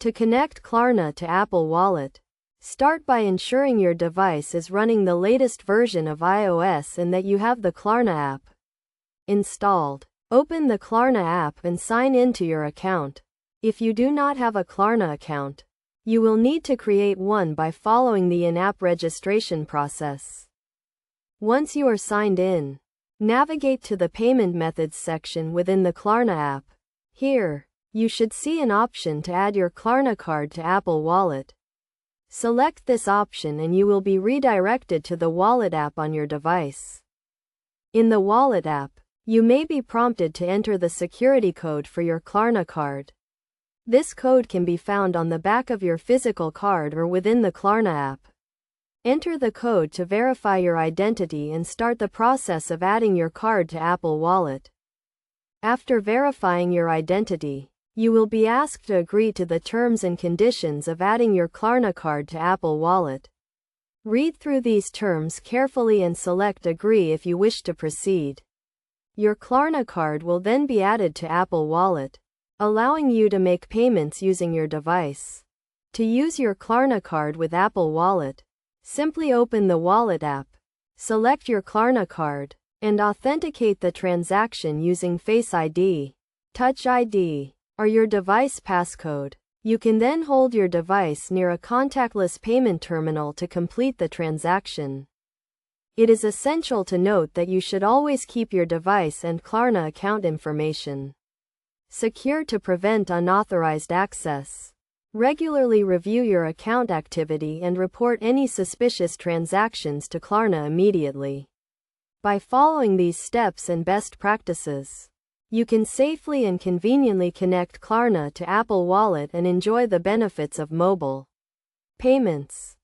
To connect Klarna to Apple Wallet, start by ensuring your device is running the latest version of iOS and that you have the Klarna app installed. Open the Klarna app and sign in to your account. If you do not have a Klarna account, you will need to create one by following the in-app registration process. Once you are signed in, navigate to the Payment Methods section within the Klarna app. Here, you should see an option to add your Klarna card to Apple Wallet. Select this option and you will be redirected to the Wallet app on your device. In the Wallet app, you may be prompted to enter the security code for your Klarna card. This code can be found on the back of your physical card or within the Klarna app. Enter the code to verify your identity and start the process of adding your card to Apple Wallet. After verifying your identity, you will be asked to agree to the terms and conditions of adding your Klarna card to Apple Wallet. Read through these terms carefully and select Agree if you wish to proceed. Your Klarna card will then be added to Apple Wallet, allowing you to make payments using your device. To use your Klarna card with Apple Wallet, simply open the Wallet app, select your Klarna card, and authenticate the transaction using Face ID, Touch ID, or your device passcode. You can then hold your device near a contactless payment terminal to complete the transaction. It is essential to note that you should always keep your device and Klarna account information secure to prevent unauthorized access. Regularly review your account activity and report any suspicious transactions to Klarna immediately. By following these steps and best practices, you can safely and conveniently connect Klarna to Apple Wallet and enjoy the benefits of mobile payments.